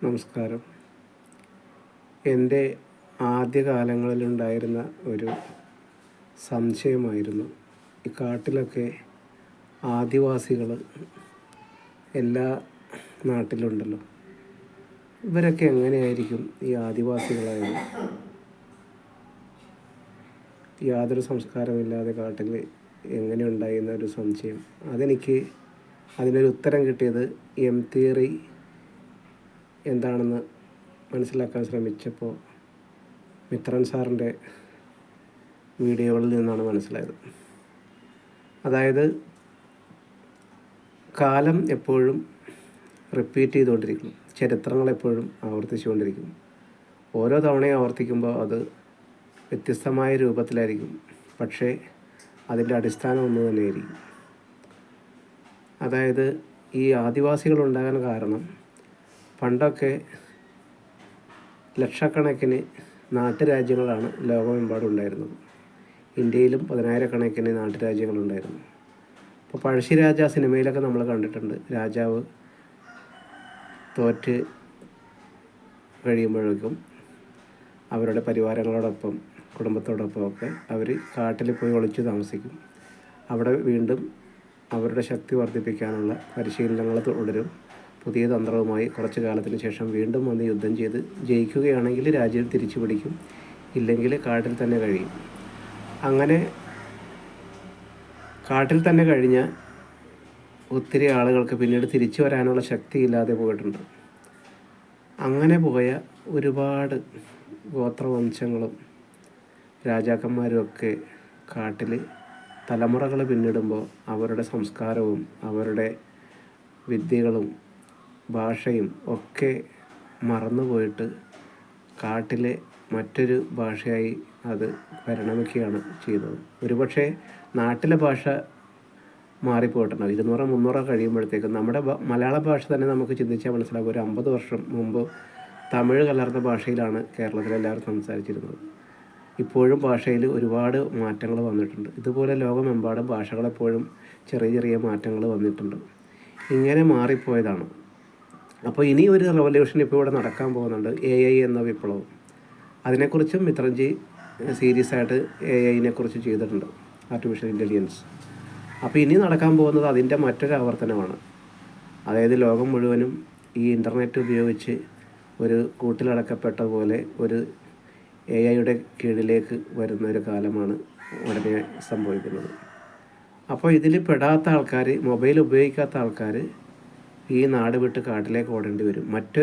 നമസ്കാരം. എൻ്റെ ആദ്യകാലങ്ങളിലുണ്ടായിരുന്ന ഒരു സംശയമായിരുന്നു, ഈ കാട്ടിലൊക്കെ ആദിവാസികൾ എല്ലാ നാട്ടിലുണ്ടല്ലോ, ഇവരൊക്കെ എങ്ങനെയായിരിക്കും ഈ ആദിവാസികളായത്? യാതൊരു സംസ്കാരമില്ലാതെ കാട്ടിൽ എങ്ങനെ ഉണ്ടായി എന്നൊരു സംശയം. അതിനൊരു ഉത്തരം കിട്ടിയത് എം തിയറി എന്താണെന്ന് മനസ്സിലാക്കാൻ ശ്രമിച്ചപ്പോൾ മിത്രൻ സാറിൻ്റെ വീഡിയോകളിൽ നിന്നാണ് മനസ്സിലായത്. അതായത് കാലം എപ്പോഴും റിപ്പീറ്റ് ചെയ്തുകൊണ്ടിരിക്കും, ചരിത്രങ്ങൾ എപ്പോഴും ആവർത്തിച്ചുകൊണ്ടിരിക്കും. ഓരോ തവണയും ആവർത്തിക്കുമ്പോൾ അത് വ്യത്യസ്തമായ രൂപത്തിലായിരിക്കും, പക്ഷേ അതിൻ്റെ അടിസ്ഥാനം ഒന്ന് തന്നെയായിരിക്കും. അതായത് ഈ ആദിവാസികൾ ഉണ്ടാകാൻ കാരണം, പണ്ടൊക്കെ ലക്ഷക്കണക്കിന് നാട്ടുരാജ്യങ്ങളാണ് ലോകമെമ്പാടും ഉണ്ടായിരുന്നത്. ഇന്ത്യയിലും 10,000-കണക്കിന് നാട്ടുരാജ്യങ്ങളുണ്ടായിരുന്നു. ഇപ്പോൾ പഴശ്ശിരാജ സിനിമയിലൊക്കെ നമ്മൾ കണ്ടിട്ടുണ്ട്, രാജാവ് തോറ്റ് കഴിയുമ്പോഴേക്കും അവരുടെ പരിവാരങ്ങളോടൊപ്പം കുടുംബത്തോടൊപ്പം ഒക്കെ അവർ കാട്ടിൽ പോയി ഒളിച്ചു താമസിക്കും. അവിടെ വീണ്ടും അവരുടെ ശക്തി വർദ്ധിപ്പിക്കാനുള്ള പരിശീലനങ്ങൾ തുടരും. പുതിയ തന്ത്രവുമായി കുറച്ച് കാലത്തിന് ശേഷം വീണ്ടും വന്ന് യുദ്ധം ചെയ്ത് ജയിക്കുകയാണെങ്കിൽ രാജ്യം തിരിച്ചു പിടിക്കും, ഇല്ലെങ്കിൽ കാട്ടിൽ തന്നെ കഴിയും. അങ്ങനെ കാട്ടിൽ തന്നെ കഴിഞ്ഞ ഒത്തിരി ആളുകൾക്ക് പിന്നീട് തിരിച്ചു വരാനുള്ള ശക്തിയില്ലാതെ പോയിട്ടുണ്ട്. അങ്ങനെ പോയ ഒരുപാട് ഗോത്രവംശങ്ങളും രാജാക്കന്മാരും ഒക്കെ കാട്ടിൽ തലമുറകൾ പിന്നിടുമ്പോൾ അവരുടെ സംസ്കാരവും അവരുടെ വിദ്യകളും ഭാഷയും ഒക്കെ മറന്നുപോയിട്ട് കാട്ടിലെ മറ്റൊരു ഭാഷയായി അത് പരിണമിക്കുകയാണ് ചെയ്തത്. ഒരുപക്ഷെ നാട്ടിലെ ഭാഷ മാറിപ്പോയിട്ടുണ്ടാവും. 200-300 കഴിയുമ്പോഴത്തേക്കും നമ്മുടെ മലയാള ഭാഷ തന്നെ നമുക്ക് ചിന്തിച്ചാൽ മനസ്സിലാകും, ഒരു 50 വർഷം മുമ്പ് തമിഴ് കലർന്ന ഭാഷയിലാണ് കേരളത്തിലെല്ലാവരും സംസാരിച്ചിരുന്നത്. ഇപ്പോഴും ഭാഷയിൽ ഒരുപാട് മാറ്റങ്ങൾ വന്നിട്ടുണ്ട്. ഇതുപോലെ ലോകമെമ്പാടും ഭാഷകളെപ്പോഴും ചെറിയ ചെറിയ മാറ്റങ്ങൾ വന്നിട്ടുണ്ട്. ഇങ്ങനെ മാറിപ്പോയതാണ്. അപ്പോൾ ഇനി ഒരു റെവല്യൂഷൻ ഇപ്പോൾ ഇവിടെ നടക്കാൻ പോകുന്നുണ്ട്, AI എന്ന വിപ്ലവം. അതിനെക്കുറിച്ചും മിത്രൻജി സീരിയസ് ആയിട്ട് AI കുറിച്ച് ചെയ്തിട്ടുണ്ട്, ആർട്ടിഫിഷ്യൽ ഇൻ്റലിജൻസ്. അപ്പോൾ ഇനി നടക്കാൻ പോകുന്നത് അതിൻ്റെ മറ്റൊരു ആവർത്തനമാണ്. അതായത് ലോകം മുഴുവനും ഈ ഇൻ്റർനെറ്റ് ഉപയോഗിച്ച് ഒരു കൂട്ടിലടക്കപ്പെട്ട പോലെ ഒരു AI കീഴിലേക്ക് വരുന്ന ഒരു കാലമാണ് ഉടനെ സംഭവിക്കുന്നത്. അപ്പോൾ ഇതിൽ പെടാത്ത ആൾക്കാർ, മൊബൈൽ ഉപയോഗിക്കാത്ത ആൾക്കാർ ഈ നാട് വിട്ട് കാട്ടിലേക്ക് ഓടേണ്ടി വരും.